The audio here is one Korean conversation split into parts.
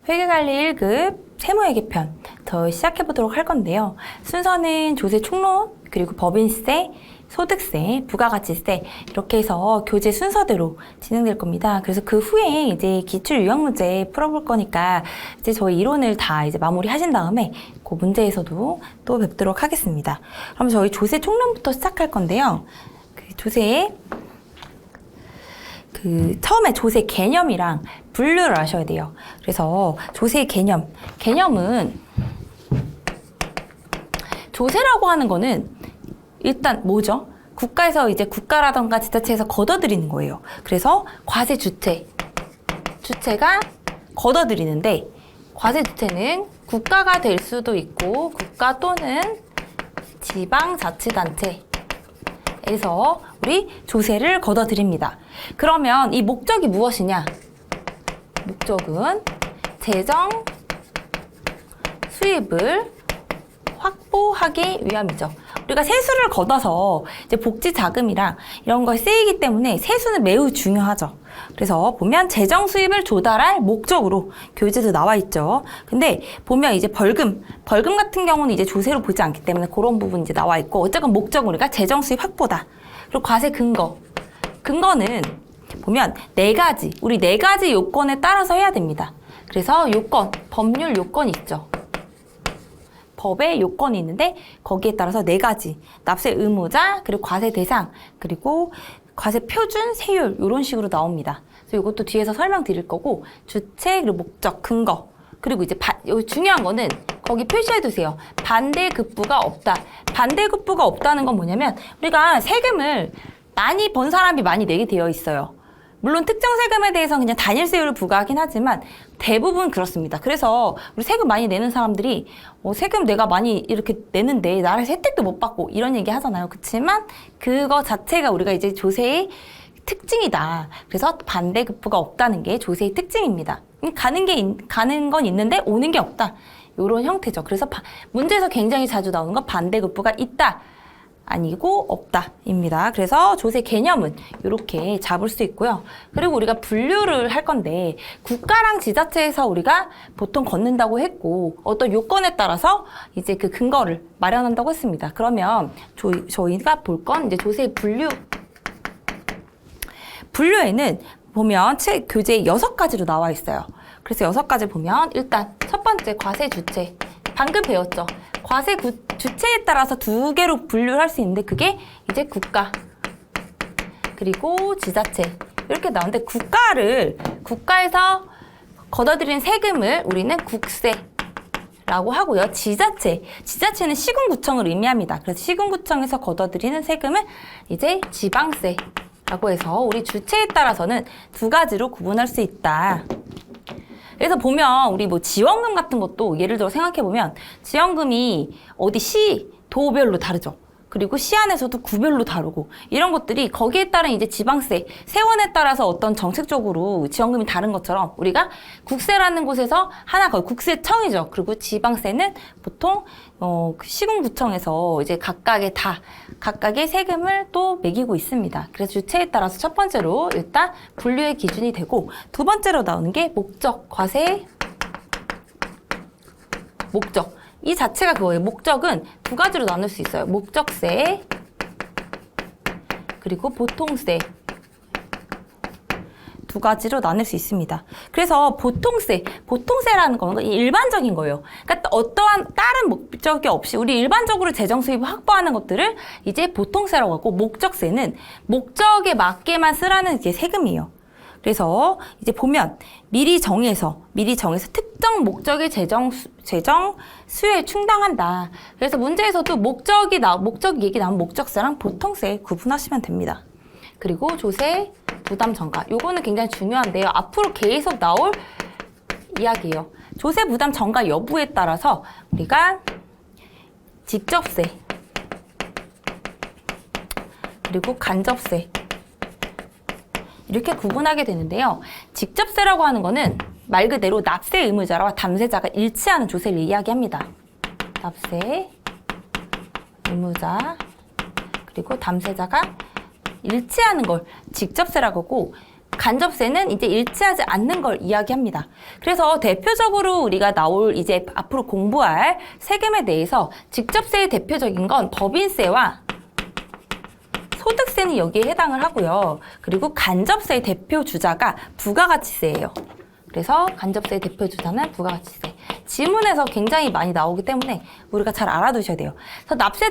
회계관리 1급 세무회계편 더 시작해보도록 할 건데요. 순서는 조세 총론, 그리고 법인세, 소득세, 부가가치세 이렇게 해서 교재 순서대로 진행될 겁니다. 그래서 그 후에 이제 기출 유형 문제 풀어볼 거니까 이제 저희 이론을 다 이제 마무리하신 다음에 그 문제에서도 또 뵙도록 하겠습니다. 그럼 저희 조세 총론부터 시작할 건데요. 처음에 조세 개념이랑 분류를 하셔야 돼요. 그래서 조세 개념은 조세라고 하는 거는 일단 뭐죠? 국가에서 이제 국가라던가 지자체에서 걷어들이는 거예요. 그래서 과세 주체가 걷어들이는데 과세 주체는 국가가 될 수도 있고 국가 또는 지방자치단체에서 우리 조세를 걷어들입니다. 그러면 이 목적이 무엇이냐? 목적은 재정 수입을 확보하기 위함이죠. 우리가 세수를 걷어서 이제 복지 자금이랑 이런 걸 쓰이기 때문에 세수는 매우 중요하죠. 그래서 보면 재정 수입을 조달할 목적으로 교재도 나와 있죠. 근데 보면 이제 벌금 같은 경우는 이제 조세로 보지 않기 때문에 그런 부분 이제 나와 있고 어쨌건 목적은 우리가 재정 수입 확보다. 그리고 과세 근거는 보면 네 가지 요건에 따라서 해야 됩니다. 그래서 법률 요건이 있죠. 법의 요건이 있는데 거기에 따라서 네 가지 납세 의무자, 그리고 과세 대상, 그리고 과세 표준, 세율 이런 식으로 나옵니다. 그래서 이것도 뒤에서 설명드릴 거고 주체, 그리고 목적, 근거, 그리고 이제 여기 중요한 거는 거기 표시해 두세요. 반대급부가 없다. 반대급부가 없다는 건 뭐냐면 우리가 세금을 많이 번 사람이 많이 내게 되어 있어요. 물론 특정 세금에 대해서 그냥 단일세율을 부과하긴 하지만 대부분 그렇습니다. 그래서 우리 세금 많이 내는 사람들이 세금 내가 많이 이렇게 내는데 나라에서 혜택도 못 받고 이런 얘기 하잖아요. 그렇지만 그거 자체가 우리가 이제 조세의 특징이다. 그래서 반대급부가 없다는 게 조세의 특징입니다. 가는 건 있는데 오는 게 없다. 이런 형태죠. 그래서 문제에서 굉장히 자주 나오는 건 반대급부가 있다. 아니고 없다입니다. 그래서 조세 개념은 이렇게 잡을 수 있고요. 그리고 우리가 분류를 할 건데 국가랑 지자체에서 우리가 보통 걷는다고 했고 어떤 요건에 따라서 이제 그 근거를 마련한다고 했습니다. 그러면 저희가 볼 건 이제 조세 분류에는 보면 교재 6가지로 나와 있어요. 그래서 6가지 보면 일단 첫 번째 과세 주체. 방금 배웠죠? 과세 주체에 따라서 2개로 분류를 할 수 있는데 그게 이제 국가 그리고 지자체 이렇게 나오는데 국가에서 걷어들인 세금을 우리는 국세라고 하고요. 지자체는 시군구청을 의미합니다. 그래서 시군구청에서 걷어들이는 세금을 이제 지방세라고 해서 우리 주체에 따라서는 2가지로 구분할 수 있다. 그래서 보면 우리 지원금 같은 것도 예를 들어 생각해보면 지원금이 어디 도별로 다르죠. 그리고 시 안에서도 구별로 다르고 이런 것들이 거기에 따른 이제 지방세, 세원에 따라서 어떤 정책적으로 지원금이 다른 것처럼 우리가 국세라는 곳에서 국세청이죠. 그리고 지방세는 보통 시군구청에서 이제 각각의 세금을 또 매기고 있습니다. 그래서 주체에 따라서 첫 번째로 일단 분류의 기준이 되고 두 번째로 나오는 게 목적, 과세, 목적. 이 자체가 그거예요. 목적은 2가지로 나눌 수 있어요. 목적세 그리고 보통세 2가지로 나눌 수 있습니다. 그래서 보통세라는 거는 일반적인 거예요. 그러니까 어떠한 다른 목적이 없이 우리 일반적으로 재정 수입을 확보하는 것들을 이제 보통세라고 하고 목적세는 목적에 맞게만 쓰라는 이제 세금이에요. 그래서 이제 보면 미리 정해서 특정 목적의 재정 수요에 충당한다. 그래서 문제에서도 목적 얘기 나오면 목적세랑 보통세 구분하시면 됩니다. 그리고 조세 부담 전가. 요거는 굉장히 중요한데요. 앞으로 계속 나올 이야기예요. 조세 부담 전가 여부에 따라서 우리가 직접세 그리고 간접세 이렇게 구분하게 되는데요. 직접세라고 하는 거는 말 그대로 납세 의무자와 담세자가 일치하는 조세를 이야기합니다. 납세 의무자 그리고 담세자가 일치하는 걸 직접세라고 하고 간접세는 이제 일치하지 않는 걸 이야기합니다. 그래서 대표적으로 우리가 나올 이제 앞으로 공부할 세금에 대해서 직접세의 대표적인 건 법인세와 소득세는 여기에 해당을 하고요. 그리고 간접세의 대표 주자가 부가가치세예요. 그래서 간접세의 대표 주자는 부가가치세. 지문에서 굉장히 많이 나오기 때문에 우리가 잘 알아두셔야 돼요. 그래서 납세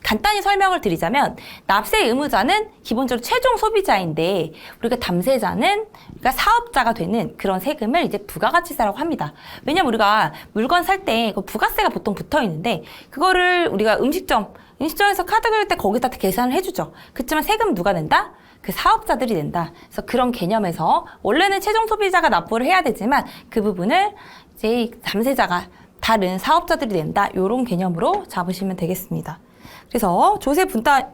간단히 설명을 드리자면 납세 의무자는 기본적으로 최종 소비자인데 우리가 담세자는 우리가 사업자가 되는 그런 세금을 이제 부가가치세라고 합니다. 왜냐면 우리가 물건 살 때 부가세가 보통 붙어 있는데 그거를 우리가 음식점에서 카드 긁을 때 거기다 계산을 해주죠. 그렇지만 세금 누가 낸다? 그 사업자들이 낸다. 그래서 그런 개념에서 원래는 최종 소비자가 납부를 해야 되지만 그 부분을 이제 담세자가 다른 사업자들이 낸다. 이런 개념으로 잡으시면 되겠습니다. 그래서 조세 분담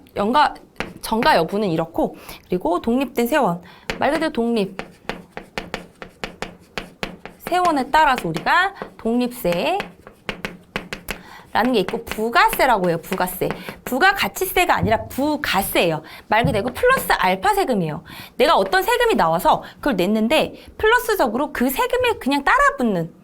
전가 여부는 이렇고 그리고 독립된 세원 말 그대로 독립 세원에 따라서 우리가 독립세 라는 게 있고 부가세라고 해요. 부가세. 부가가치세가 아니라 부가세예요. 말 그대로 플러스 알파 세금이에요. 내가 어떤 세금이 나와서 그걸 냈는데 플러스적으로 그 세금에 그냥 따라붙는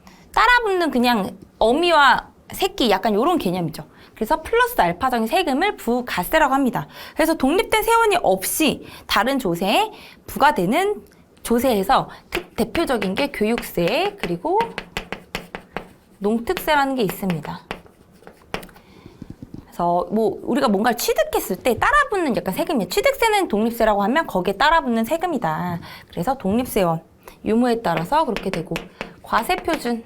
그냥 어미와 새끼 약간 이런 개념이죠. 그래서 플러스 알파적인 세금을 부가세라고 합니다. 그래서 독립된 세원이 없이 다른 조세에 부과되는 조세에서 대표적인 게 교육세 그리고 농특세라는 게 있습니다. 그래서 우리가 뭔가를 취득했을 때 따라붙는 약간 세금이에요. 취득세는 독립세라고 하면 거기에 따라붙는 세금이다. 그래서 독립세원 유무에 따라서 그렇게 되고 과세표준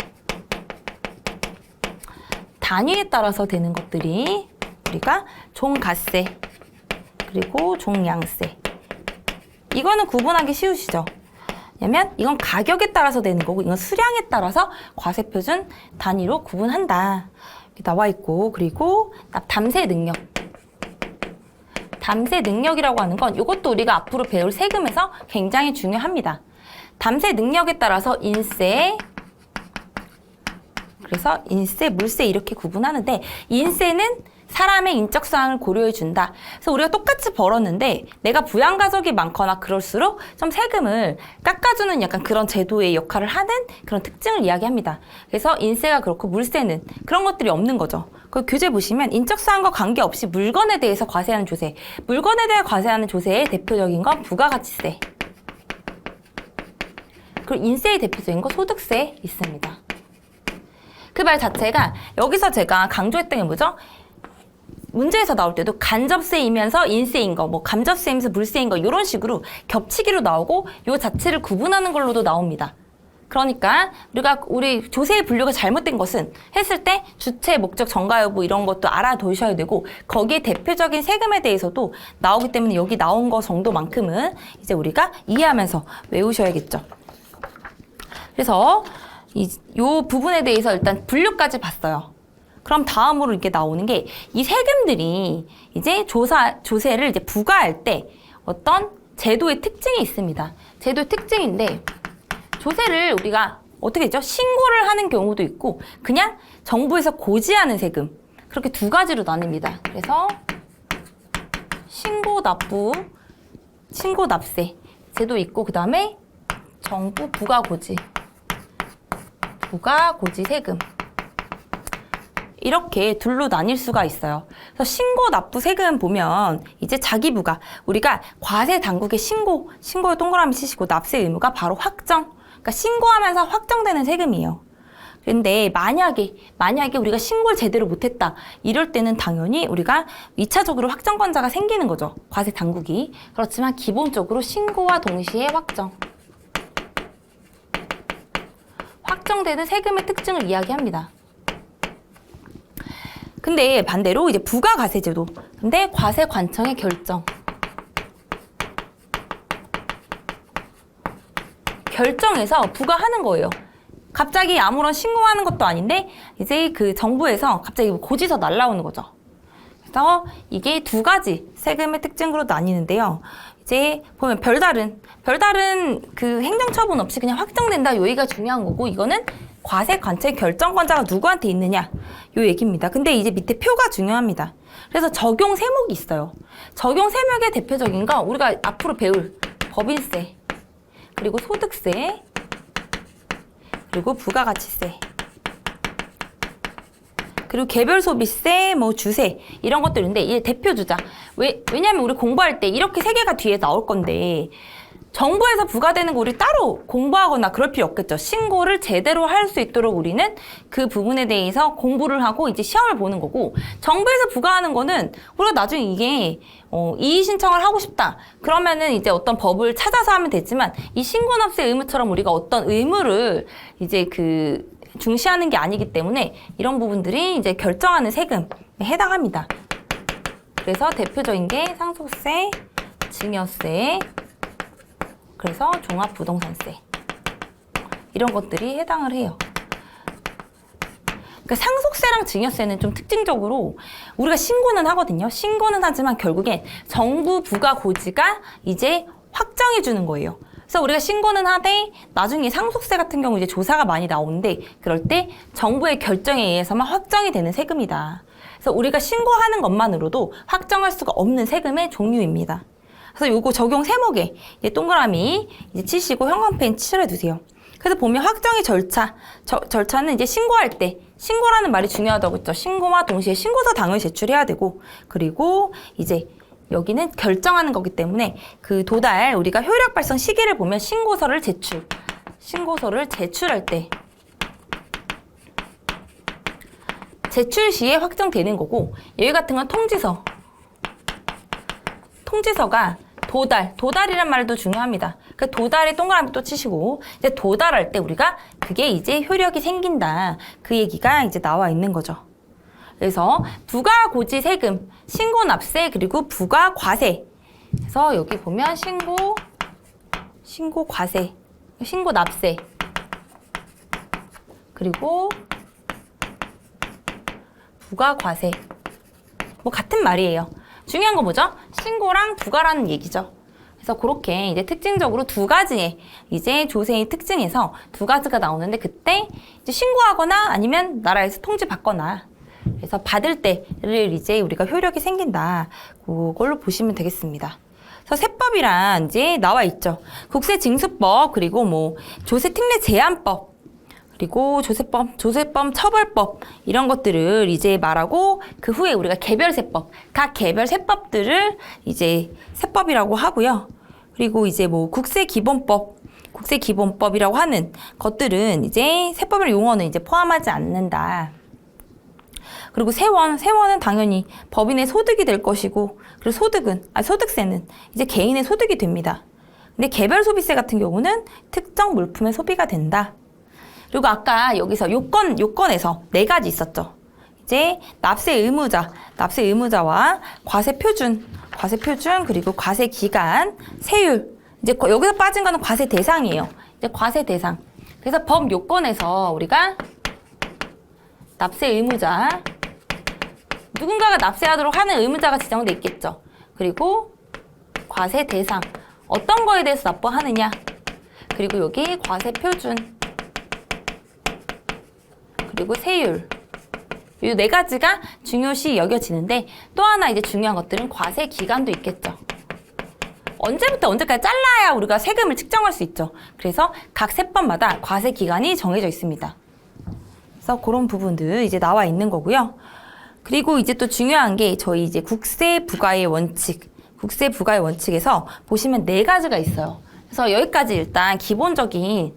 단위에 따라서 되는 것들이 우리가 종가세 그리고 종량세 이거는 구분하기 쉬우시죠? 왜냐면 이건 가격에 따라서 되는 거고 이건 수량에 따라서 과세표준 단위로 구분한다. 나와 있고 그리고 담세 능력. 담세 능력이라고 하는 건 이것도 우리가 앞으로 배울 세금에서 굉장히 중요합니다. 담세 능력에 따라서 인세, 그래서 인세, 물세 이렇게 구분하는데 인세는 사람의 인적 사항을 고려해 준다. 그래서 우리가 똑같이 벌었는데 내가 부양 가족이 많거나 그럴수록 좀 세금을 깎아주는 약간 그런 제도의 역할을 하는 그런 특징을 이야기합니다. 그래서 인세가 그렇고 물세는 그런 것들이 없는 거죠. 그 교재 보시면 인적 사항과 관계없이 물건에 대해서 과세하는 조세, 물건에 대해 과세하는 조세의 대표적인 건 부가가치세. 그리고 인세의 대표적인 건 소득세 있습니다. 그 말 자체가 여기서 제가 강조했던 게 뭐죠? 문제에서 나올 때도 간접세이면서 인세인 거, 간접세이면서 물세인 거 이런 식으로 겹치기로 나오고 요 자체를 구분하는 걸로도 나옵니다. 그러니까 우리 조세의 분류가 잘못된 것은 했을 때 주체, 목적, 전가 여부 이런 것도 알아두셔야 되고 거기에 대표적인 세금에 대해서도 나오기 때문에 여기 나온 거 정도만큼은 이제 우리가 이해하면서 외우셔야겠죠. 그래서 요 부분에 대해서 일단 분류까지 봤어요. 그럼 다음으로 이렇게 나오는 게 이 세금들이 이제 조세를 이제 부과할 때 어떤 제도의 특징이 있습니다. 제도의 특징인데 조세를 우리가 어떻게 되죠? 신고를 하는 경우도 있고 그냥 정부에서 고지하는 세금 그렇게 두 가지로 나뉩니다. 그래서 신고 납세 제도 있고 그 다음에 정부 부가고지 세금 이렇게 둘로 나뉠 수가 있어요. 그래서 신고 납부 세금 보면 이제 자기부가 우리가 과세 당국의 신고에 동그라미 치시고 납세 의무가 바로 확정. 그러니까 신고하면서 확정되는 세금이에요. 그런데 만약에 우리가 신고를 제대로 못했다. 이럴 때는 당연히 우리가 2차적으로 확정권자가 생기는 거죠. 과세 당국이. 그렇지만 기본적으로 신고와 동시에 확정되는 세금의 특징을 이야기합니다. 근데 반대로 이제 부가가세제도. 근데 과세관청의 결정해서 부과하는 거예요. 갑자기 아무런 신고하는 것도 아닌데 이제 그 정부에서 갑자기 고지서 날라오는 거죠. 그래서 이게 두 가지 세금의 특징으로 나뉘는데요. 이제 보면 별다른 그 행정처분 없이 그냥 확정된다. 여기가 중요한 거고 이거는 과세관청의 결정권자가 누구한테 있느냐 요 얘기입니다. 근데 이제 밑에 표가 중요합니다. 그래서 적용 세목이 있어요. 적용 세목의 대표적인 거 우리가 앞으로 배울 법인세 그리고 소득세, 그리고 부가가치세, 그리고 개별 소비세, 뭐 주세 이런 것들인데 이게 대표 주자. 왜냐면 우리 공부할 때 이렇게 세 개가 뒤에 나올 건데 정부에서 부과되는 거 우리 따로 공부하거나 그럴 필요 없겠죠. 신고를 제대로 할 수 있도록 우리는 그 부분에 대해서 공부를 하고 이제 시험을 보는 거고, 정부에서 부과하는 거는 우리가 나중에 이게 이의 신청을 하고 싶다 그러면은 이제 어떤 법을 찾아서 하면 되지만, 이 신고납세 의무처럼 우리가 어떤 의무를 이제 중시하는 게 아니기 때문에 이런 부분들이 이제 결정하는 세금에 해당합니다. 그래서 대표적인 게 상속세, 증여세, 그래서 종합부동산세 이런 것들이 해당을 해요. 그러니까 상속세랑 증여세는 좀 특징적으로 우리가 신고는 하거든요. 신고는 하지만 결국엔 정부 부가 고지가 이제 확정해 주는 거예요. 그래서 우리가 신고는 하되 나중에 상속세 같은 경우 이제 조사가 많이 나오는데, 그럴 때 정부의 결정에 의해서만 확정이 되는 세금이다. 그래서 우리가 신고하는 것만으로도 확정할 수가 없는 세금의 종류입니다. 그래서 요거 적용 세목에 이제 동그라미 이제 치시고 형광펜 칠해두세요. 그래서 보면 확정의 절차는 이제 신고할 때, 신고라는 말이 중요하다고 했죠. 신고와 동시에 신고서 당을 제출해야 되고, 그리고 이제 여기는 결정하는 거기 때문에 그 도달 우리가 효력 발생 시기를 보면 신고서를 제출할 때 제출 시에 확정되는 거고, 여기 같은 건 통지서가 도달이란 말도 중요합니다. 그 도달에 동그라미 또 치시고, 이제 도달할 때 우리가 그게 이제 효력이 생긴다. 그 얘기가 이제 나와 있는 거죠. 그래서 부가고지 세금, 신고납세, 그리고 부가과세. 그래서 여기 보면 신고과세, 신고납세, 그리고 부가과세. 뭐 같은 말이에요. 중요한 건 뭐죠? 신고랑 부가라는 얘기죠. 그래서 그렇게 이제 특징적으로 두 가지의 이제 조세의 특징에서 두 가지가 나오는데, 그때 이제 신고하거나 아니면 나라에서 통지받거나, 그래서 받을 때를 이제 우리가 효력이 생긴다. 그걸로 보시면 되겠습니다. 그래서 세법이란 이제 나와 있죠. 국세징수법, 그리고 뭐 조세특례 제한법, 그리고 조세법 처벌법 이런 것들을 이제 말하고, 그 후에 우리가 개별세법, 각 개별 세법들을 이제 세법이라고 하고요. 그리고 이제 뭐 국세기본법이라고 하는 것들은 이제 세법의 용어는 이제 포함하지 않는다. 그리고 세원은 당연히 법인의 소득이 될 것이고, 그리고 소득세는 이제 개인의 소득이 됩니다. 근데 개별 소비세 같은 경우는 특정 물품의 소비가 된다. 그리고 아까 여기서 요건에서 네 가지 있었죠. 이제 납세 의무자와 과세 표준, 그리고 과세 기간, 세율. 이제 여기서 빠진 거는 과세 대상이에요. 이제 과세 대상. 그래서 법 요건에서 우리가 납세 의무자, 누군가가 납세하도록 하는 의무자가 지정돼 있겠죠. 그리고 과세 대상, 어떤 거에 대해서 납부하느냐. 그리고 여기 과세 표준, 그리고 세율. 이 네 가지가 중요시 여겨지는데, 또 하나 이제 중요한 것들은 과세 기간도 있겠죠. 언제부터 언제까지 잘라야 우리가 세금을 측정할 수 있죠. 그래서 각 세법마다 과세 기간이 정해져 있습니다. 그래서 그런 부분들 이제 나와 있는 거고요. 그리고 이제 또 중요한 게 저희 이제 국세 부과의 원칙에서 보시면 네 가지가 있어요. 그래서 여기까지 일단 기본적인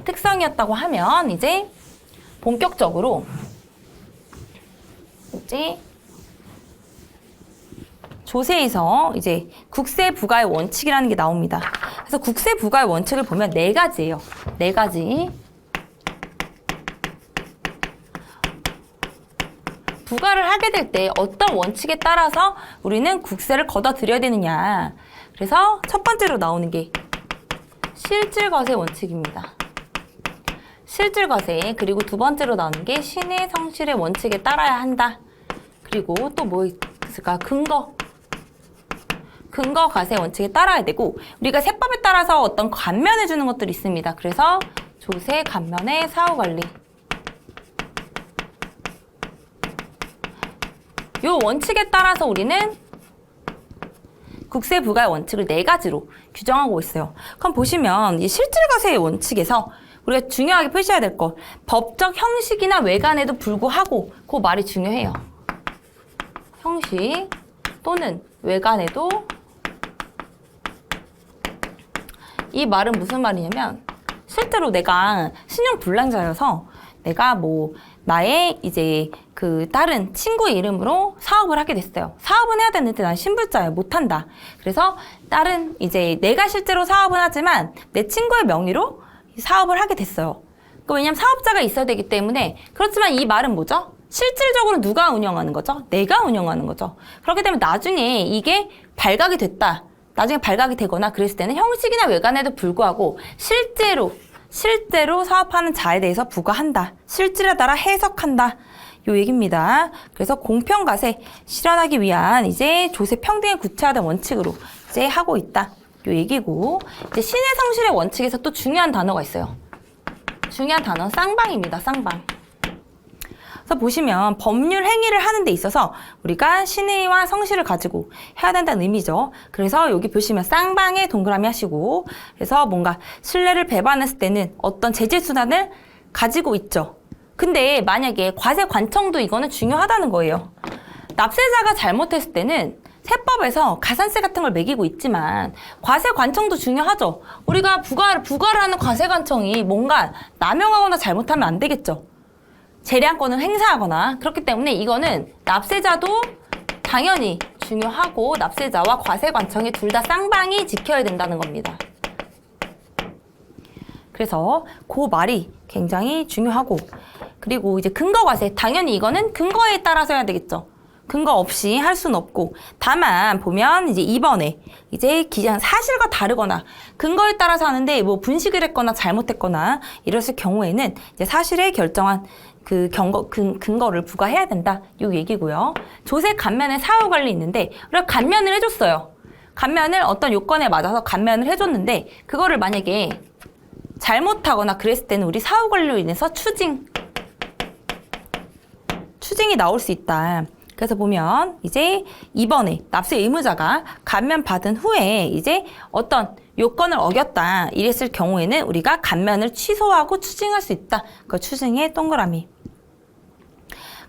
특성이었다고 하면, 이제 본격적으로 이제 조세에서 이제 국세 부과의 원칙이라는 게 나옵니다. 그래서 국세 부과의 원칙을 보면 네 가지예요. 네 가지. 부과를 하게 될 때 어떤 원칙에 따라서 우리는 국세를 걷어들여야 되느냐. 그래서 첫 번째로 나오는 게 실질과세 원칙입니다. 실질과세. 그리고 두 번째로 나오는 게 신의 성실의 원칙에 따라야 한다. 그리고 또 뭐 있을까? 근거과세 원칙에 따라야 되고, 우리가 세법에 따라서 어떤 감면해 주는 것들이 있습니다. 그래서 조세, 감면의 사후관리. 요 원칙에 따라서 우리는 국세 부과의 원칙을 네 가지로 규정하고 있어요. 그럼 보시면 이 실질과세의 원칙에서 우리가 중요하게 표시해야 될 거, 법적 형식이나 외관에도 불구하고 그 말이 중요해요. 형식 또는 외관에도, 이 말은 무슨 말이냐면 실제로 내가 신용불량자여서 내가 뭐 나의 이제 그 다른 친구의 이름으로 사업을 하게 됐어요. 사업은 해야 되는데 난 신불자예요. 못한다. 그래서 다른 이제 내가 실제로 사업은 하지만 내 친구의 명의로 사업을 하게 됐어요. 왜냐면 사업자가 있어야 되기 때문에. 그렇지만 이 말은 뭐죠? 실질적으로 누가 운영하는 거죠? 내가 운영하는 거죠. 그렇기 때문에 나중에 이게 발각이 됐다. 나중에 발각이 되거나 그랬을 때는 형식이나 외관에도 불구하고 실제로 사업하는 자에 대해서 부과한다. 실질에 따라 해석한다. 요 얘기입니다. 그래서 공평과세 실현하기 위한 이제 조세 평등에 구체화된 원칙으로 이제 하고 있다. 요 얘기고, 이제 신의 성실의 원칙에서 또 중요한 단어가 있어요. 중요한 단어는 쌍방입니다. 쌍방. 그래서 보시면 법률 행위를 하는 데 있어서 우리가 신의와 성실을 가지고 해야 된다는 의미죠. 그래서 여기 보시면 쌍방에 동그라미 하시고, 그래서 뭔가 신뢰를 배반했을 때는 어떤 제재 수단을 가지고 있죠. 근데 만약에 과세 관청도 이거는 중요하다는 거예요. 납세자가 잘못했을 때는 세법에서 가산세 같은 걸 매기고 있지만 과세 관청도 중요하죠. 우리가 부과를 하는 과세 관청이 뭔가 남용하거나 잘못하면 안 되겠죠. 재량권을 행사하거나. 그렇기 때문에 이거는 납세자도 당연히 중요하고 납세자와 과세관청이 둘 다 쌍방이 지켜야 된다는 겁니다. 그래서 그 말이 굉장히 중요하고, 그리고 이제 근거과세, 당연히 이거는 근거에 따라서 해야 되겠죠. 근거 없이 할 수는 없고, 다만 보면 이제 2번에 이제 기장 사실과 다르거나 근거에 따라서 하는데 뭐 분식을 했거나 잘못했거나 이랬을 경우에는 이제 사실에 결정한 그 근거를 부과해야 된다. 요 얘기고요. 조세 감면의 사후 관리 있는데 우리가 감면을 해줬어요. 감면을 어떤 요건에 맞아서 감면을 해줬는데 그거를 만약에 잘못하거나 그랬을 때는 우리 사후 관리로 인해서 추징이 나올 수 있다. 그래서 보면 이제 이번에 납세 의무자가 감면 받은 후에 이제 어떤 요건을 어겼다 이랬을 경우에는 우리가 감면을 취소하고 추징할 수 있다. 그 추징의 동그라미.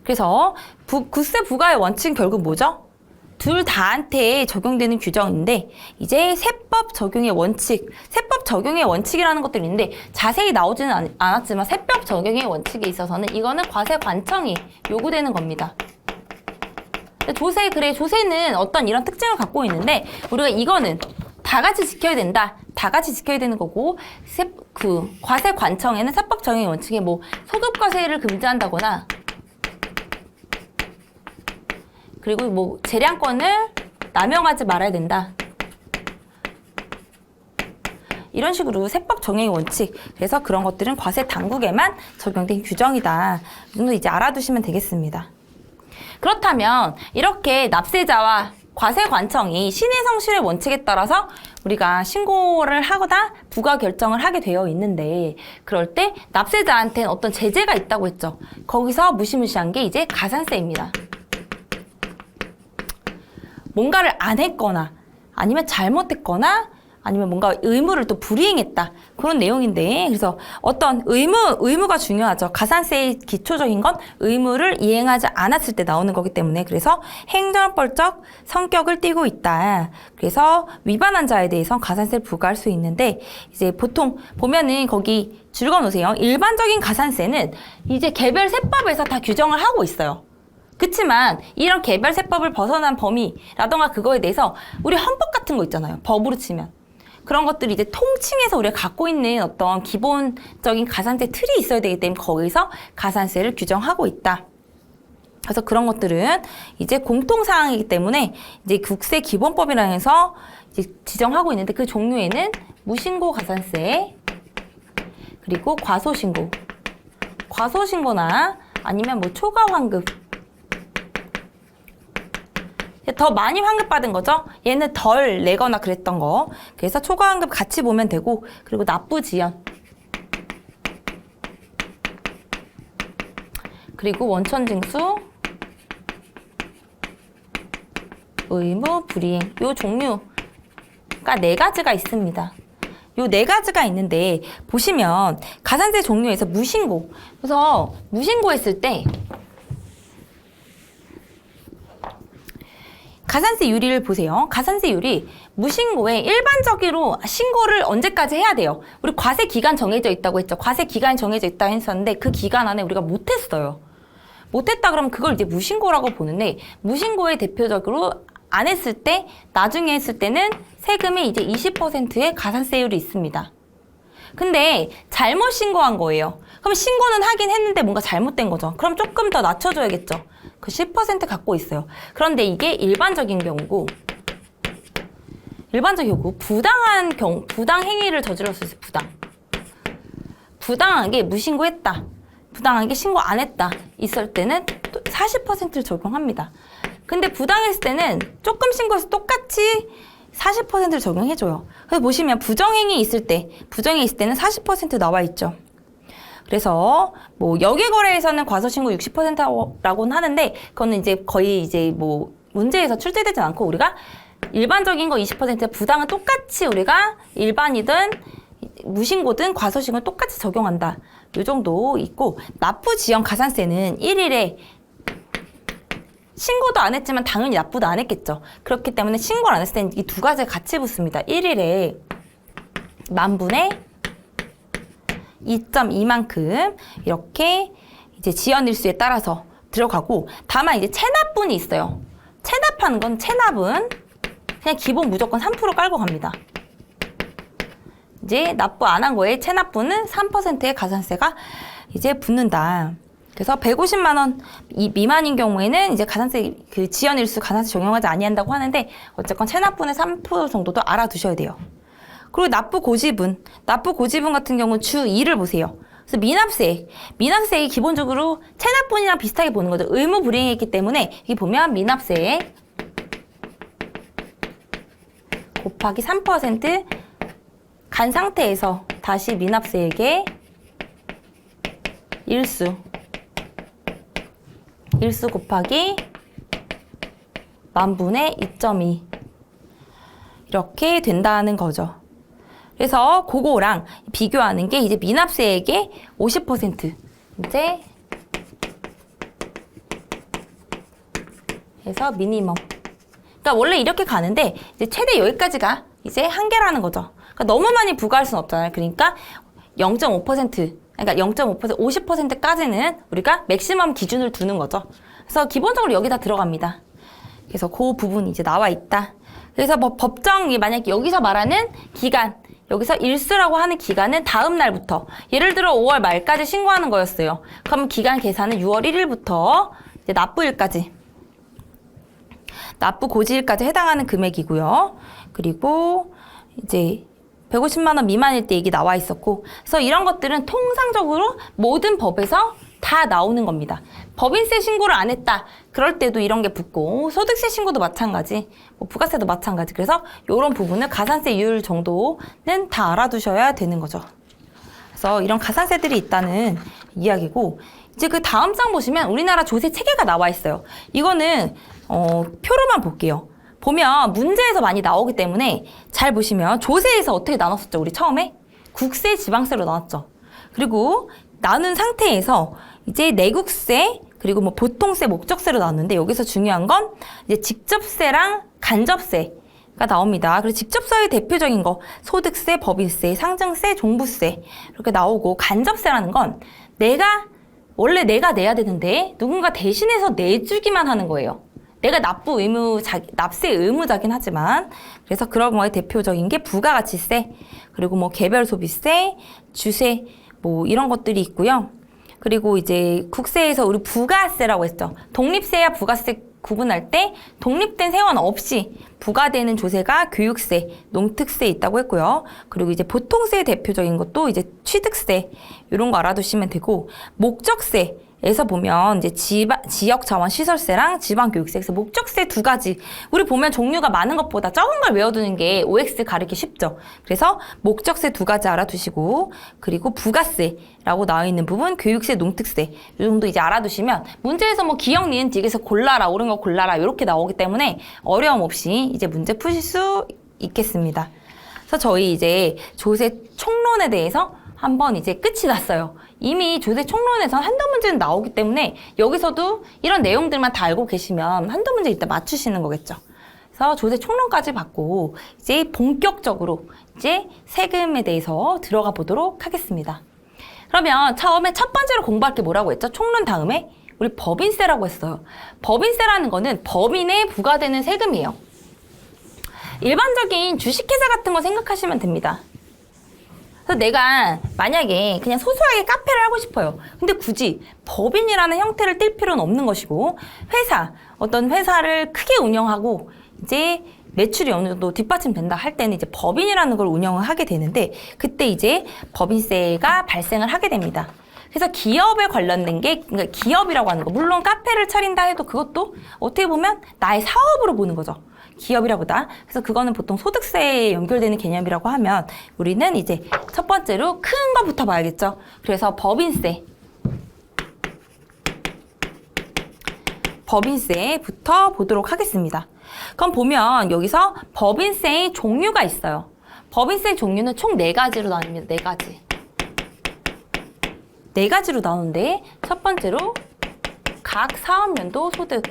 그래서 국세 부과의 원칙은 결국 뭐죠? 둘 다한테 적용되는 규정인데 이제 세법 적용의 원칙이라는 것들이 있는데 자세히 나오지는 않았지만 세법 적용의 원칙에 있어서는 이거는 과세관청이 요구되는 겁니다. 조세는 어떤 이런 특징을 갖고 있는데 우리가 이거는 다 같이 지켜야 된다. 다 같이 지켜야 되는 거고, 과세관청에는 세법 적용의 원칙에 뭐 소급과세를 금지한다거나 그리고 뭐 재량권을 남용하지 말아야 된다. 이런 식으로 세법 적용의 원칙. 그래서 그런 것들은 과세 당국에만 적용된 규정이다. 이 정도 이제 알아두시면 되겠습니다. 그렇다면 이렇게 납세자와 과세관청이 신의 성실의 원칙에 따라서 우리가 신고를 하거나 부과 결정을 하게 되어 있는데 그럴 때 납세자한테는 어떤 제재가 있다고 했죠. 거기서 무시무시한 게 이제 가산세입니다. 뭔가를 안 했거나 아니면 잘못했거나 아니면 뭔가 의무를 또 불이행했다. 그런 내용인데 그래서 어떤 의무가 중요하죠. 가산세의 기초적인 건 의무를 이행하지 않았을 때 나오는 거기 때문에 그래서 행정벌적 성격을 띠고 있다. 그래서 위반한 자에 대해서 가산세를 부과할 수 있는데 이제 보통 보면은 거기 줄거 놓으세요. 일반적인 가산세는 이제 개별 세법에서 다 규정을 하고 있어요. 그치만 이런 개별 세법을 벗어난 범위라던가 그거에 대해서 우리 헌법 같은 거 있잖아요. 법으로 치면. 그런 것들이 이제 통칭해서 우리가 갖고 있는 어떤 기본적인 가산세 틀이 있어야 되기 때문에 거기서 가산세를 규정하고 있다. 그래서 그런 것들은 이제 공통사항이기 때문에 이제 국세기본법이라 해서 이제 지정하고 있는데 그 종류에는 무신고 가산세 그리고 과소신고나 아니면 뭐 초과환급 더 많이 환급받은 거죠. 얘는 덜 내거나 그랬던 거. 그래서 초과환급 같이 보면 되고 그리고 납부지연 그리고 원천징수 의무 불이행 요 종류 가 네 가지가 있습니다. 요 네 가지가 있는데 보시면 가산세 종류에서 무신고. 그래서 무신고 했을 때 가산세율을 보세요. 가산세율이 무신고에 일반적으로 신고를 언제까지 해야 돼요? 우리 과세 기간 정해져 있다고 했죠. 과세 기간이 정해져 있다 했었는데 그 기간 안에 우리가 못했어요. 못했다 그러면 그걸 이제 무신고라고 보는데 무신고에 대표적으로 안 했을 때 나중에 했을 때는 세금이 이제 20%의 가산세율이 있습니다. 근데 잘못 신고한 거예요. 그럼 신고는 하긴 했는데 뭔가 잘못된 거죠. 그럼 조금 더 낮춰줘야겠죠. 그 10% 갖고 있어요. 그런데 이게 일반적인 경우고 부당 행위를 저질렀을 때 부당하게 무신고했다. 부당하게 신고 안 했다. 있을 때는 40%를 적용합니다. 근데 부당했을 때는 조금 신고해서 똑같이 40%를 적용해줘요. 그래서 보시면 부정행위 있을 때는 40% 나와 있죠. 그래서 뭐 여객거래에서는 과소신고 60%라고는 하는데 그거는 이제 거의 이제 뭐 문제에서 출제되지 않고 우리가 일반적인 거 20% 부당은 똑같이 우리가 일반이든 무신고든 과소신고를 똑같이 적용한다. 이 정도 있고 납부 지연 가산세는 1일에 신고도 안 했지만 당연히 납부도 안 했겠죠. 그렇기 때문에 신고를 안 했을 때는 이 두 가지를 같이 붙습니다. 1일에 만분의 2.2만큼 이렇게 이제 지연일수에 따라서 들어가고 다만 이제 체납분이 있어요. 체납은 그냥 기본 무조건 3% 깔고 갑니다. 이제 납부 안 한 거에 체납분은 3%의 가산세가 이제 붙는다. 그래서 150만 원 미만인 경우에는 이제 가산세 그 지연일수 가산세 적용하지 아니한다고 하는데 어쨌건 체납분의 3% 정도도 알아두셔야 돼요. 그리고 납부 고지분 같은 경우는 주 2를 보세요. 그래서 미납세액이 기본적으로 체납분이랑 비슷하게 보는 거죠. 의무 불이행했기 때문에 여기 보면 미납세액 곱하기 3% 간 상태에서 다시 미납세액의 일수 곱하기 만분의 2.2 이렇게 된다는 거죠. 그래서 그거랑 비교하는 게 이제 미납세액의 50% 이제 해서 미니멈. 그러니까 원래 이렇게 가는데 이제 최대 여기까지가 이제 한계라는 거죠. 그러니까 너무 많이 부과할 수는 없잖아요. 그러니까 0.5% 그러니까 0.5% 50%까지는 우리가 맥시멈 기준을 두는 거죠. 그래서 기본적으로 여기다 들어갑니다. 그래서 그 부분이 이제 나와 있다. 그래서 뭐 법정이 만약에 여기서 말하는 기간, 여기서 일수라고 하는 기간은 다음 날부터 예를 들어 5월 말까지 신고하는 거였어요. 그럼 기간 계산은 6월 1일부터 이제 납부일까지 납부 고지일까지 해당하는 금액이고요. 그리고 이제 150만 원 미만일 때 얘기 나와 있었고 그래서 이런 것들은 통상적으로 모든 법에서 다 나오는 겁니다. 법인세 신고를 안 했다. 그럴 때도 이런 게 붙고 소득세 신고도 마찬가지, 뭐 부가세도 마찬가지. 그래서 이런 부분을 가산세율 정도는 다 알아두셔야 되는 거죠. 그래서 이런 가산세들이 있다는 이야기고 이제 그 다음 장 보시면 우리나라 조세 체계가 나와 있어요. 이거는 표로만 볼게요. 보면 문제에서 많이 나오기 때문에 잘 보시면 조세에서 어떻게 나눴었죠? 우리 처음에 국세, 지방세로 나눴죠. 그리고 나눈 상태에서 이제 내국세 그리고 뭐 보통세, 목적세로 나눴는데 여기서 중요한 건 이제 직접세랑 간접세가 나옵니다. 그래서 직접세의 대표적인 거 소득세, 법인세, 상증세, 종부세 이렇게 나오고 간접세라는 건 원래 내가 내야 되는데 누군가 대신해서 내주기만 하는 거예요. 내가 납세 의무자긴 하지만 그래서 그런 거에 대표적인 게 부가가치세 그리고 뭐 개별 소비세, 주세 뭐 이런 것들이 있고요. 그리고 이제 국세에서 우리 부가세라고 했죠. 독립세와 부가세 구분할 때 독립된 세원 없이 부과되는 조세가 교육세, 농특세 있다고 했고요. 그리고 이제 보통세의 대표적인 것도 이제 취득세 이런 거 알아두시면 되고 목적세에서 보면 이제 지역자원시설세랑 지방교육세, 그래서 목적세 두 가지. 우리 보면 종류가 많은 것보다 적은 걸 외워두는 게 OX 가르기 쉽죠. 그래서 목적세 두 가지 알아두시고, 그리고 부가세라고 나와 있는 부분, 교육세, 농특세 이 정도 이제 알아두시면 문제에서 뭐 기역, 니은, 딕에서 골라라, 옳은 거 골라라 이렇게 나오기 때문에 어려움 없이 이제 문제 푸실 수 있겠습니다. 그래서 저희 이제 조세 총론에 대해서 한번 이제 끝이 났어요. 이미 조세 총론에서 한두 문제는 나오기 때문에 여기서도 이런 내용들만 다 알고 계시면 한두 문제 이따 맞추시는 거겠죠. 그래서 조세 총론까지 받고 이제 본격적으로 이제 세금에 대해서 들어가 보도록 하겠습니다. 그러면 처음에 첫 번째로 공부할 게 뭐라고 했죠? 총론 다음에 우리 법인세라고 했어요. 법인세라는 거는 법인에 부과되는 세금이에요. 일반적인 주식회사 같은 거 생각하시면 됩니다. 그래서 내가 만약에 그냥 소소하게 카페를 하고 싶어요. 근데 굳이 법인이라는 형태를 띌 필요는 없는 것이고, 어떤 회사를 크게 운영하고 이제 매출이 어느 정도 뒷받침된다 할 때는 이제 법인이라는 걸 운영을 하게 되는데, 그때 이제 법인세가 발생을 하게 됩니다. 그래서 기업에 관련된 게, 그러니까 기업이라고 하는 거, 물론 카페를 차린다 해도 그것도 어떻게 보면 나의 사업으로 보는 거죠. 기업이라보다. 그래서 그거는 보통 소득세에 연결되는 개념이라고 하면 우리는 이제 첫 번째로 큰 거부터 봐야겠죠. 그래서 법인세부터 보도록 하겠습니다. 그럼 보면 여기서 법인세의 종류가 있어요. 법인세 종류는 총 4가지로 나뉩니다. 4가지. 4가지로 나오는데 첫 번째로 각 사업연도 소득.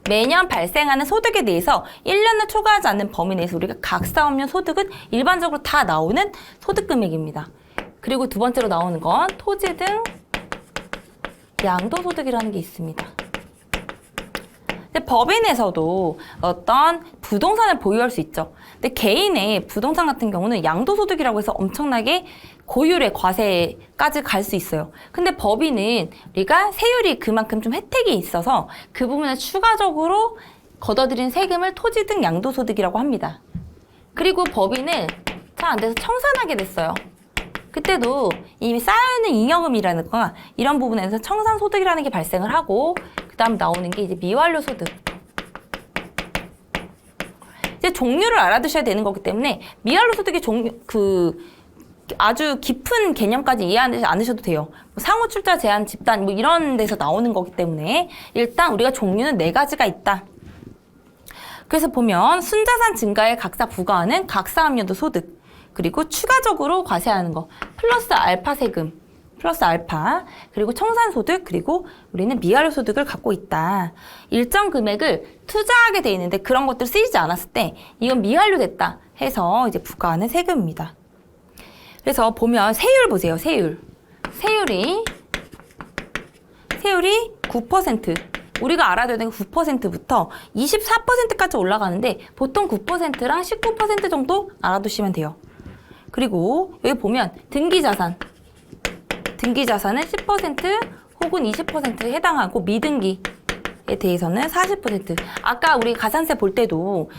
매년 발생하는 소득에 대해서 1년을 초과하지 않는 범위 내에서 우리가 각 사업연 소득은 일반적으로 다 나오는 소득 금액입니다. 그리고 두 번째로 나오는 건 토지 등 양도소득이라는 게 있습니다. 근데 법인에서도 어떤 부동산을 보유할 수 있죠. 근데 개인의 부동산 같은 경우는 양도소득이라고 해서 엄청나게 고율의 과세까지 갈 수 있어요. 근데 법인은 우리가 세율이 그만큼 좀 혜택이 있어서 그 부분에 추가적으로 걷어들인 세금을 토지 등 양도소득이라고 합니다. 그리고 법인은 잘 안 돼서 청산하게 됐어요. 그때도 이미 쌓여있는 잉여금이라는 거나 이런 부분에서 청산소득이라는 게 발생을 하고, 그 다음 나오는 게 이제 미완료 소득. 이제 종류를 알아두셔야 되는 거기 때문에 미완료 소득의 아주 깊은 개념까지 이해하지 않으셔도 돼요. 상호 출자 제한 집단 이런 데서 나오는 거기 때문에 일단 우리가 종류는 4가지가 있다. 그래서 보면 순자산 증가에 각사 부과하는 각사합연도 소득, 그리고 추가적으로 과세하는 거 플러스 알파 세금, 플러스 알파, 그리고 청산소득, 그리고 우리는 미완료 소득을 갖고 있다. 일정 금액을 투자하게 돼 있는데 그런 것들 쓰이지 않았을 때 이건 미완료 됐다 해서 이제 부과하는 세금입니다. 그래서 보면 세율 보세요. 세율이 9%. 우리가 알아둬야 되는 9%부터 24%까지 올라가는데 보통 9%랑 19% 정도 알아두시면 돼요. 그리고 여기 보면 등기자산은 10% 혹은 20%에 해당하고 미등기에 대해서는 40%. 아까 우리 가산세 볼 때도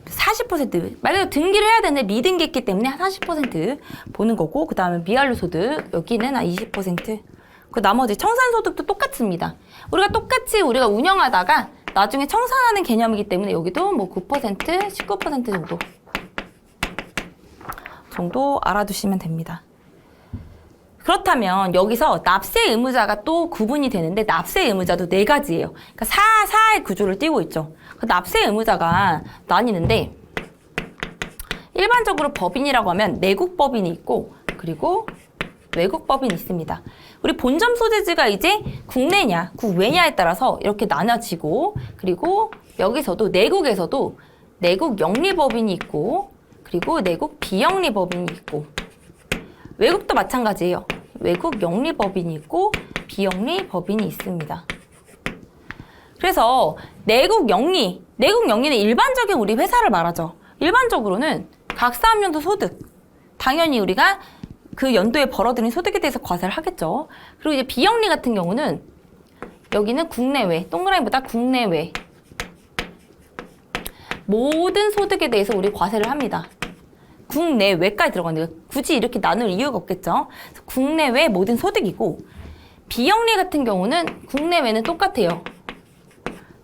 40%, 만약에 등기를 해야 되는데 미등기 했기 때문에 40% 보는 거고, 그 다음에 미완료 소득 여기는 20%. 그 나머지 청산소득도 똑같습니다. 우리가 운영하다가 나중에 청산하는 개념이기 때문에 여기도 뭐 9%, 19% 정도 알아두시면 됩니다. 그렇다면 여기서 납세 의무자가 또 구분이 되는데 납세 의무자도 4가지예요. 그러니까 사의 구조를 띄고 있죠. 그 납세 의무자가 나뉘는데 일반적으로 법인이라고 하면 내국 법인이 있고 그리고 외국 법인이 있습니다. 우리 본점 소재지가 이제 국내냐 국외냐에 따라서 이렇게 나눠지고, 그리고 여기서도 내국에서도 내국 영리법인이 있고 그리고 내국 비영리법인이 있고, 외국도 마찬가지예요. 외국 영리법인이 있고 비영리법인이 있습니다. 그래서 내국 영리는 일반적인 우리 회사를 말하죠. 일반적으로는 각사합연도 소득, 당연히 우리가 그 연도에 벌어들인 소득에 대해서 과세를 하겠죠. 그리고 이제 비영리 같은 경우는 여기는 국내외, 동그라미보다 국내외 모든 소득에 대해서 우리 과세를 합니다. 국내외까지 들어가는데 굳이 이렇게 나눌 이유가 없겠죠. 국내외 모든 소득이고, 비영리 같은 경우는 국내외는 똑같아요.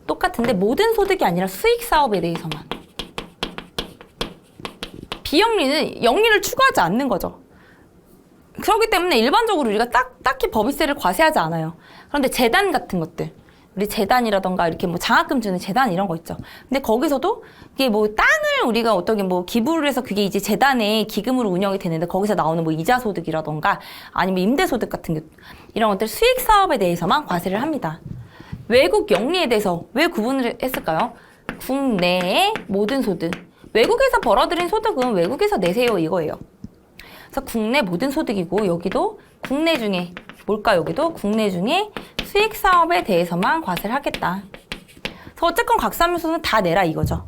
똑같은데 모든 소득이 아니라 수익 사업에 대해서만. 비영리는 영리를 추구하지 않는 거죠. 그렇기 때문에 일반적으로 우리가 딱히 법인세를 과세하지 않아요. 그런데 재단 같은 것들, 우리 재단이라던가 이렇게 뭐 장학금 주는 재단 이런 거 있죠. 근데 거기서도 이게 뭐 땅을 우리가 어떻게 뭐 기부를 해서 그게 이제 재단의 기금으로 운영이 되는데 거기서 나오는 뭐 이자 소득이라던가 아니면 임대 소득 같은 게 이런 것들 수익 사업에 대해서만 과세를 합니다. 외국 영리에 대해서 왜 구분을 했을까요? 국내의 모든 소득. 외국에서 벌어들인 소득은 외국에서 내세요 이거예요. 그래서 국내 모든 소득이고 여기도 국내 중에 뭘까 여기도 국내 중에 수익 사업에 대해서만 과세를 하겠다. 그래서 어쨌건 각사하면서는 다 내라 이거죠.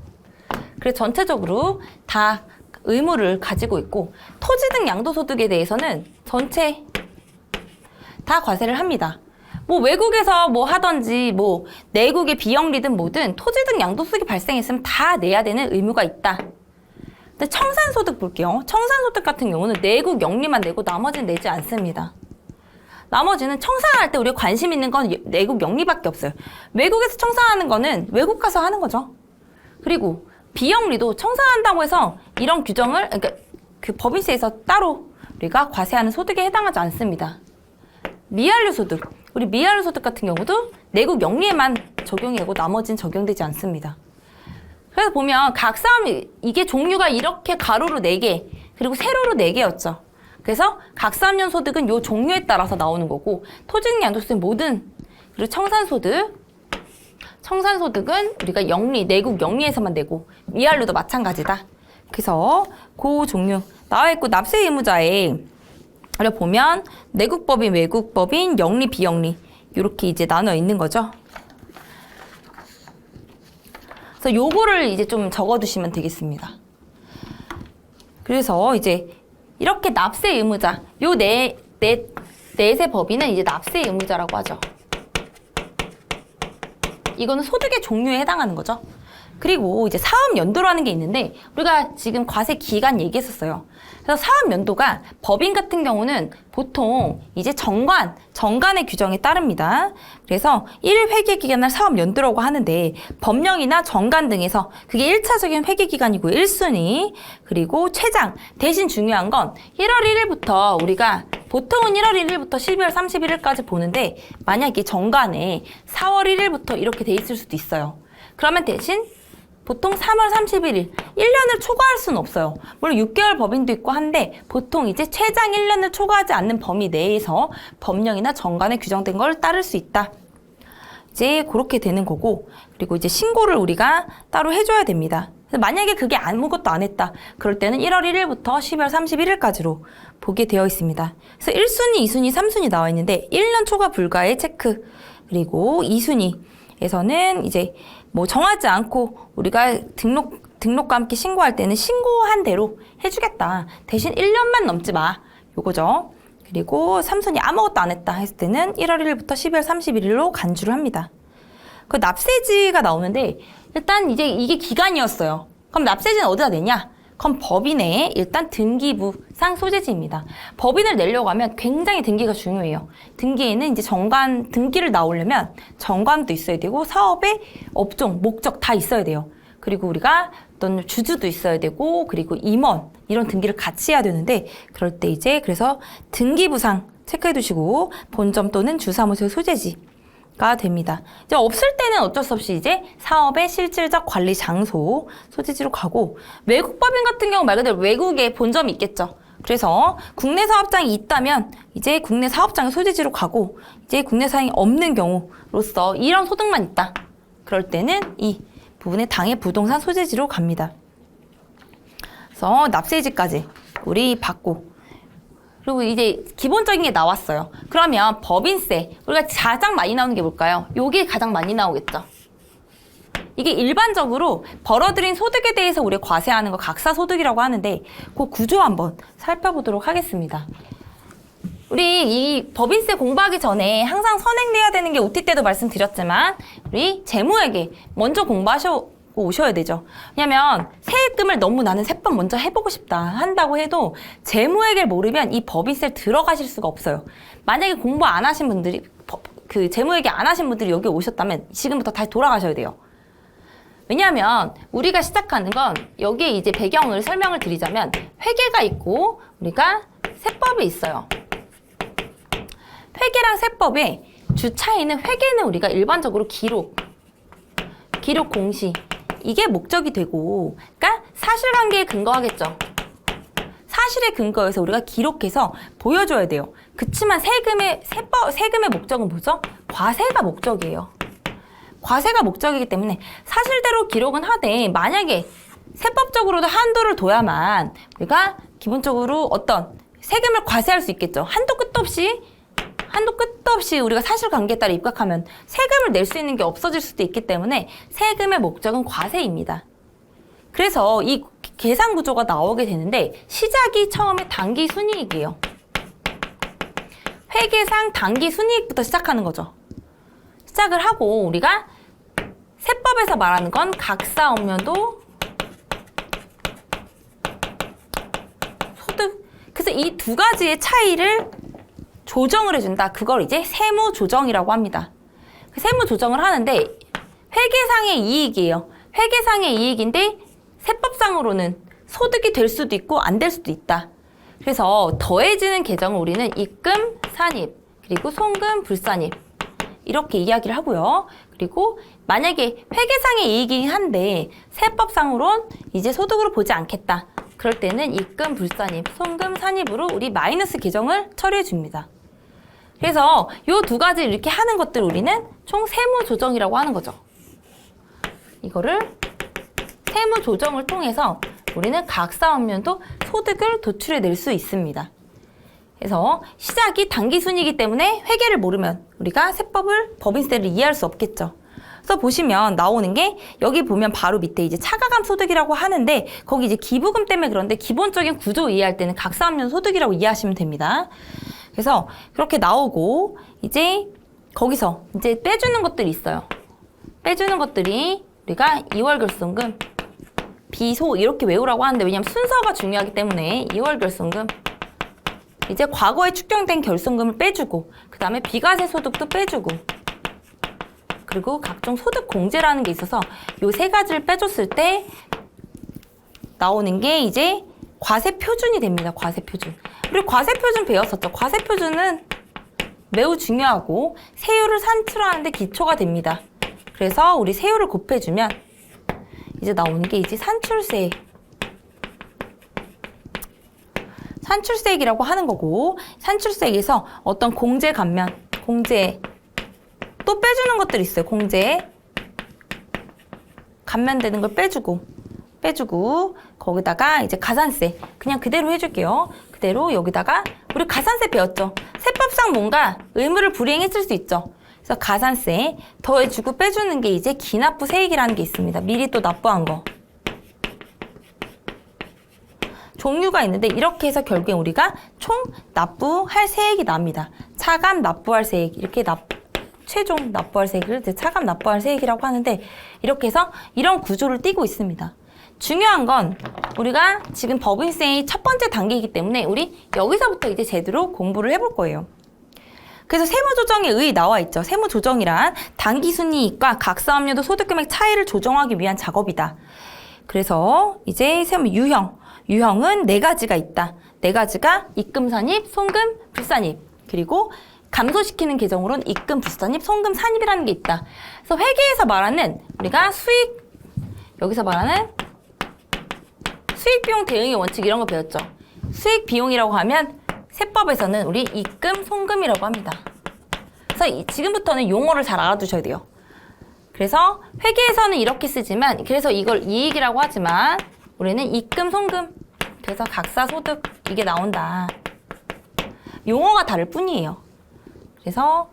그래서 전체적으로 다 의무를 가지고 있고 토지 등 양도소득에 대해서는 전체 다 과세를 합니다. 뭐 외국에서 뭐 하던지 뭐 내국의 비영리든 뭐든 토지 등 양도소득이 발생했으면 다 내야 되는 의무가 있다. 근데 청산소득 볼게요. 청산소득 같은 경우는 내국 영리만 내고 나머지는 내지 않습니다. 나머지는 청산할 때 우리가 관심 있는 건 내국 영리밖에 없어요. 외국에서 청산하는 거는 외국 가서 하는 거죠. 그리고 비영리도 청산한다고 해서 이런 규정을 그러니까 그 법인세에서 따로 우리가 과세하는 소득에 해당하지 않습니다. 미완료 소득. 우리 미완료 소득 같은 경우도 내국 영리에만 적용이 되고 나머지는 적용되지 않습니다. 그래서 보면 각사함이 이게 종류가 이렇게 가로로 4개 그리고 세로로 4개였죠. 그래서 각사함용 소득은 요 종류에 따라서 나오는 거고 토지등 양도소득 모든 그리고 청산소득은 우리가 영리, 내국 영리에서만 내고 미완료도 마찬가지다. 그래서 그 종류 나와 있고 납세 의무자에 보면 내국법인, 외국법인, 영리, 비영리 이렇게 이제 나눠 있는 거죠. 그래서 요거를 이제 좀 적어두시면 되겠습니다. 그래서 이제 이렇게 납세 의무자, 요 내세 법인은 이제 납세 의무자라고 하죠. 이거는 소득의 종류에 해당하는 거죠. 그리고 이제 사업 연도라는 게 있는데 우리가 지금 과세 기간 얘기했었어요. 그래서 사업 연도가 법인 같은 경우는 보통 이제 정관의 규정에 따릅니다. 그래서 1 회계 기간을 사업 연도라고 하는데 법령이나 정관 등에서 그게 1차적인 회계 기간이고 1순위 그리고 최장 대신 중요한 건 1월 1일부터 우리가 보통은 1월 1일부터 12월 31일까지 보는데 만약에 정관에 4월 1일부터 이렇게 돼 있을 수도 있어요. 그러면 대신 보통 3월 31일, 1년을 초과할 수는 없어요. 물론 6개월 법인도 있고 한데 보통 이제 최장 1년을 초과하지 않는 범위 내에서 법령이나 정관에 규정된 걸 따를 수 있다. 이제 그렇게 되는 거고 그리고 이제 신고를 우리가 따로 해줘야 됩니다. 만약에 그게 아무것도 안 했다. 그럴 때는 1월 1일부터 12월 31일까지로 보게 되어 있습니다. 그래서 1순위, 2순위, 3순위 나와 있는데 1년 초과 불가의 체크 그리고 2순위에서는 이제 뭐 정하지 않고 우리가 등록과 함께 신고할 때는 신고한 대로 해주겠다. 대신 1년만 넘지 마. 요거죠. 그리고 3순위 아무것도 안 했다 했을 때는 1월 1일부터 12월 31일로 간주를 합니다. 그 납세지가 나오는데 일단 이제 이게 기간이었어요. 그럼 납세지는 어디다 내냐? 그럼 법인의 일단 등기부상 소재지입니다. 법인을 내려고 하면 굉장히 등기가 중요해요. 등기에는 이제 정관, 등기를 나오려면 정관도 있어야 되고 사업의 업종, 목적 다 있어야 돼요. 그리고 우리가 어떤 주주도 있어야 되고 그리고 임원 이런 등기를 같이 해야 되는데 그럴 때 이제 그래서 등기부상 체크해 두시고 본점 또는 주사무소 소재지 가 됩니다. 이제 없을 때는 어쩔 수 없이 이제 사업의 실질적 관리 장소 소재지로 가고 외국 법인 같은 경우 말 그대로 외국에 본점이 있겠죠. 그래서 국내 사업장이 있다면 이제 국내 사업장의 소재지로 가고 이제 국내 사항이 없는 경우로서 이런 소득만 있다. 그럴 때는 이 부분에 당해 부동산 소재지로 갑니다. 그래서 납세지까지 우리 받고 그리고 이제 기본적인 게 나왔어요. 그러면 법인세, 우리가 가장 많이 나오는 게 뭘까요? 요게 가장 많이 나오겠죠. 이게 일반적으로 벌어들인 소득에 대해서 우리가 과세하는 거 각사소득이라고 하는데 그 구조 한번 살펴보도록 하겠습니다. 우리 이 법인세 공부하기 전에 항상 선행돼야 되는 게 OT 때도 말씀드렸지만 우리 재무회계 먼저 오셔야 되죠. 왜냐면 세금을 너무 나는 세법 먼저 해보고 싶다 한다고 해도 재무회계를 모르면 이 법인세를 들어가실 수가 없어요. 만약에 공부 안 하신 분들이 그 재무회계 안 하신 분들이 여기 오셨다면 지금부터 다시 돌아가셔야 돼요. 왜냐하면 우리가 시작하는 건 여기에 이제 배경을 설명을 드리자면 회계가 있고 우리가 세법이 있어요. 회계랑 세법에 주 차이는 회계는 우리가 일반적으로 기록 공시 이게 목적이 되고, 그러니까 사실관계에 근거하겠죠. 사실에 근거해서 우리가 기록해서 보여줘야 돼요. 그치만 세금의 목적은 뭐죠? 과세가 목적이에요. 과세가 목적이기 때문에 사실대로 기록은 하되, 만약에 세법적으로도 한도를 둬야만 우리가 기본적으로 어떤 세금을 과세할 수 있겠죠. 한도 끝도 없이 우리가 사실관계에 따라 입각하면 세금을 낼 수 있는 게 없어질 수도 있기 때문에 세금의 목적은 과세입니다. 그래서 이 계산 구조가 나오게 되는데, 시작이 처음에 당기순이익이에요. 회계상 당기순이익부터 시작하는 거죠. 시작을 하고, 우리가 세법에서 말하는 건 각사업료도 소득. 그래서 이 두 가지의 차이를 조정을 해준다. 그걸 이제 세무조정이라고 합니다. 세무조정을 하는데 회계상의 이익이에요. 회계상의 이익인데 세법상으로는 소득이 될 수도 있고 안 될 수도 있다. 그래서 더해지는 계정을 우리는 입금, 산입, 그리고 송금, 불산입 이렇게 이야기를 하고요. 그리고 만약에 회계상의 이익이긴 한데 세법상으론 이제 소득으로 보지 않겠다. 그럴 때는 입금, 불산입, 송금, 산입으로 우리 마이너스 계정을 처리해 줍니다. 그래서 이 두 가지 이렇게 하는 것들 우리는 총 세무조정이라고 하는 거죠. 이거를 세무조정을 통해서 우리는 각사업면도 소득을 도출해낼 수 있습니다. 그래서 시작이 당기순이기 때문에 회계를 모르면 우리가 세법을, 법인세를 이해할 수 없겠죠. 그래서 보시면 나오는 게, 여기 보면 바로 밑에 이제 차가감 소득이라고 하는데, 거기 이제 기부금 때문에 그런데 기본적인 구조 이해할 때는 각사업면 소득이라고 이해하시면 됩니다. 그래서 그렇게 나오고, 이제 거기서 이제 빼주는 것들이 있어요. 빼주는 것들이 우리가 2월 결손금, 비소 이렇게 외우라고 하는데, 왜냐면 순서가 중요하기 때문에 2월 결손금, 이제 과거에 축정된 결손금을 빼주고, 그 다음에 비과세 소득도 빼주고, 그리고 각종 소득 공제라는 게 있어서 요 세 가지를 빼줬을 때 나오는 게 이제 과세 표준이 됩니다. 과세 표준. 우리 과세 표준 배웠었죠. 과세 표준은 매우 중요하고 세율을 산출하는 데 기초가 됩니다. 그래서 우리 세율을 곱해주면 이제 나오는 게 이제 산출세액이라고 하는 거고, 산출세액에서 어떤 공제 감면, 공제 또 빼주는 것들이 있어요. 공제 감면되는 걸 빼주고 거기다가 이제 가산세 그냥 그대로 해줄게요. 그대로 여기다가 우리 가산세 배웠죠. 세법상 뭔가 의무를 불이행했을 수 있죠. 그래서 가산세 더해주고 빼주는 게 이제 기납부 세액이라는 게 있습니다. 미리 또 납부한 거. 종류가 있는데 이렇게 해서 결국엔 우리가 총 납부할 세액이 납니다. 차감 납부할 세액 이렇게 최종 납부할 세액을 이제 차감 납부할 세액이라고 하는데, 이렇게 해서 이런 구조를 띠고 있습니다. 중요한 건 우리가 지금 법인세의 첫 번째 단계이기 때문에 우리 여기서부터 이제 제대로 공부를 해볼 거예요. 그래서 세무조정의 의 나와 있죠. 세무조정이란 당기순이익과 각사업료도 소득금액 차이를 조정하기 위한 작업이다. 그래서 이제 세무 유형은 네 가지가 있다. 네 가지가 입금, 산입, 송금, 불산입, 그리고 감소시키는 계정으로는 입금, 불산입, 송금, 산입이라는 게 있다. 그래서 회계에서 말하는 우리가 여기서 말하는 수익비용 대응의 원칙 이런 거 배웠죠. 수익비용이라고 하면 세법에서는 우리 입금, 송금이라고 합니다. 그래서 지금부터는 용어를 잘 알아두셔야 돼요. 그래서 회계에서는 이렇게 쓰지만, 그래서 이걸 이익이라고 하지만 우리는 입금, 송금, 그래서 각사소득 이게 나온다. 용어가 다를 뿐이에요. 그래서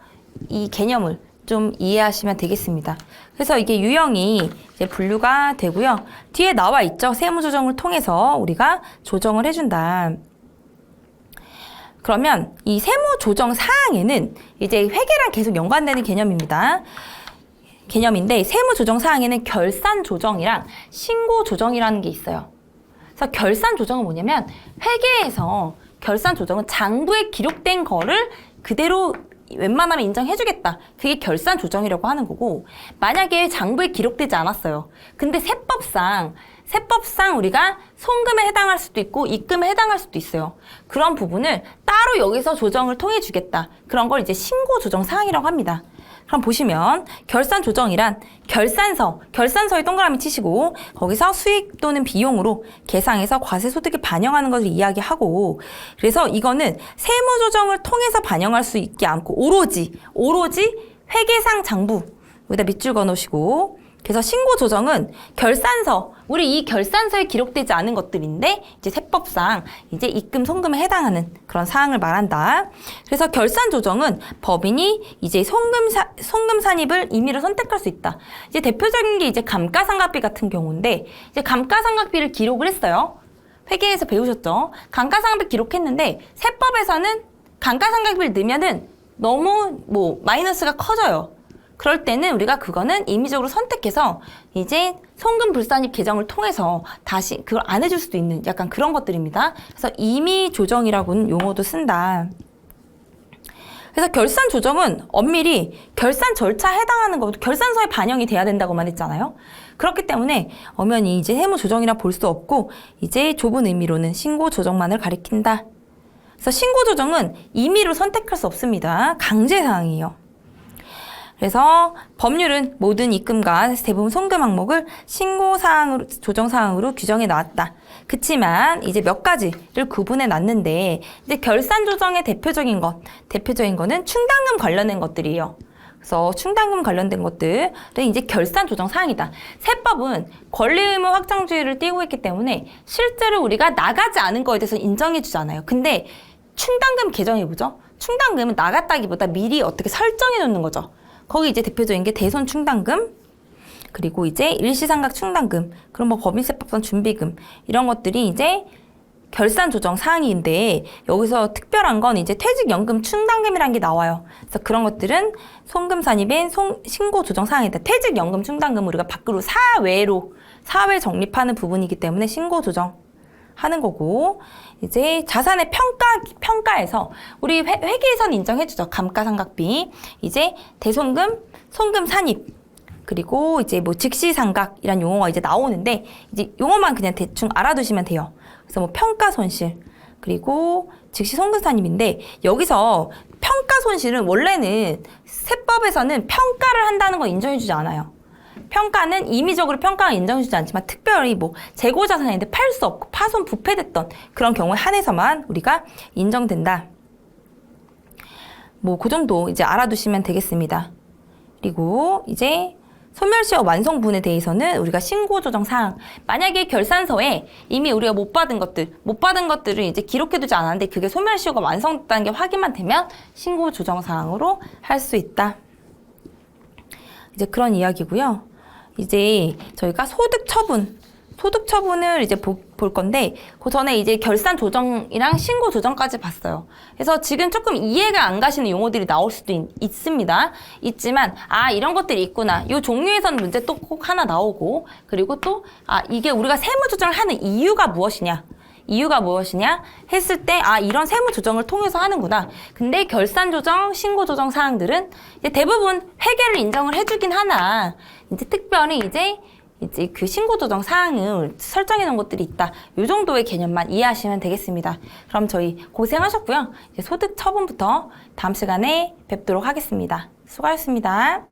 이 개념을 좀 이해하시면 되겠습니다. 그래서 이게 유형이 이제 분류가 되고요. 뒤에 나와 있죠. 세무조정을 통해서 우리가 조정을 해준다. 그러면 이 세무조정 사항에는 이제 회계랑 계속 연관되는 개념인데, 세무조정 사항에는 결산조정이랑 신고조정이라는 게 있어요. 그래서 결산조정은 뭐냐면, 회계에서 결산조정은 장부에 기록된 거를 그대로 웬만하면 인정해주겠다. 그게 결산조정이라고 하는 거고, 만약에 장부에 기록되지 않았어요. 근데 세법상 세법상 우리가 송금에 해당할 수도 있고 입금에 해당할 수도 있어요. 그런 부분을 따로 여기서 조정을 통해 주겠다. 그런 걸 이제 신고 조정 사항이라고 합니다. 그럼 보시면 결산 조정이란 결산서에 동그라미 치시고 거기서 수익 또는 비용으로 계상해서 과세소득에 반영하는 것을 이야기하고, 그래서 이거는 세무 조정을 통해서 반영할 수 있게 않고 오로지 회계상 장부 여기다 밑줄 그어 놓으시고, 그래서 신고 조정은 우리 이 결산서에 기록되지 않은 것들인데 이제 세법상 이제 입금 송금에 해당하는 그런 사항을 말한다. 그래서 결산 조정은 법인이 이제 송금 산입을 임의로 선택할 수 있다. 이제 대표적인 게 이제 감가상각비 같은 경우인데, 이제 감가상각비를 기록을 했어요. 회계에서 배우셨죠? 감가상각비 기록했는데 세법에서는 감가상각비를 넣으면은 너무 마이너스가 커져요. 그럴 때는 우리가 그거는 임의적으로 선택해서 이제 송금 불산입 계정을 통해서 다시 그걸 안 해줄 수도 있는 약간 그런 것들입니다. 그래서 임의 조정이라고는 용어도 쓴다. 그래서 결산 조정은 엄밀히 결산 절차에 해당하는 것도 결산서에 반영이 돼야 된다고만 했잖아요. 그렇기 때문에 엄연히 이제 세무 조정이라 볼 수 없고 이제 좁은 의미로는 신고 조정만을 가리킨다. 그래서 신고 조정은 임의로 선택할 수 없습니다. 강제 사항이에요. 그래서 법률은 모든 입금과 대부분 송금 항목을 신고 사항으로, 조정 사항으로 규정해 놨다. 그치만 이제 몇 가지를 구분해 놨는데, 이제 결산 조정의 대표적인 거는 충당금 관련된 것들이에요. 그래서 충당금 관련된 것들은 이제 결산 조정 사항이다. 세법은 권리 의무 확정주의를 띠고 있기 때문에 실제로 우리가 나가지 않은 거에 대해서 인정해 주잖아요. 근데 충당금 개정해 보죠. 충당금은 나갔다기보다 미리 어떻게 설정해 놓는 거죠. 거기 이제 대표적인 게 대손 충당금, 그리고 이제 일시상각 충당금, 그럼 뭐 법인세법상 준비금, 이런 것들이 이제 결산 조정 사항인데, 여기서 특별한 건 이제 퇴직연금 충당금이라는 게 나와요. 그래서 그런 것들은 송금 산입의 신고 조정 사항이다. 퇴직연금 충당금은 우리가 밖으로 사외 적립하는 부분이기 때문에 신고 조정 하는 거고, 이제 자산의 평가에서 우리 회계에서는 인정해주죠. 감가상각비, 이제 대송금, 송금 산입, 그리고 이제 뭐 즉시상각이란 용어가 이제 나오는데, 이제 용어만 그냥 대충 알아두시면 돼요. 그래서 뭐 평가손실, 그리고 즉시 송금 산입인데, 여기서 평가손실은 원래는 세법에서는 평가를 한다는 건 인정해주지 않아요. 평가는 임의적으로 평가가 인정해주지 않지만 특별히 뭐 재고자산인데 팔 수 없고 파손 부패됐던 그런 경우에 한해서만 우리가 인정된다. 뭐 그 정도 이제 알아두시면 되겠습니다. 그리고 이제 소멸시효 완성분에 대해서는 우리가 신고조정 사항, 만약에 결산서에 이미 우리가 못 받은 것들을 이제 기록해두지 않았는데 그게 소멸시효가 완성됐다는 게 확인만 되면 신고조정 사항으로 할 수 있다. 이제 그런 이야기고요. 이제 저희가 소득 처분을 이제 볼 건데, 그 전에 이제 결산 조정이랑 신고 조정까지 봤어요. 그래서 지금 조금 이해가 안 가시는 용어들이 나올 수도 있습니다. 있지만, 이런 것들이 있구나. 이 종류에서는 문제 또 꼭 하나 나오고, 그리고 또, 이게 우리가 세무 조정을 하는 이유가 무엇이냐 했을 때, 이런 세무 조정을 통해서 하는구나. 근데 결산 조정, 신고 조정 사항들은 이제 대부분 회계를 인정을 해주긴 하나, 이제 특별히 이제 그 신고 조정 사항을 설정해 놓은 것들이 있다. 이 정도의 개념만 이해하시면 되겠습니다. 그럼 저희 고생하셨고요. 이제 소득 처분부터 다음 시간에 뵙도록 하겠습니다. 수고하셨습니다.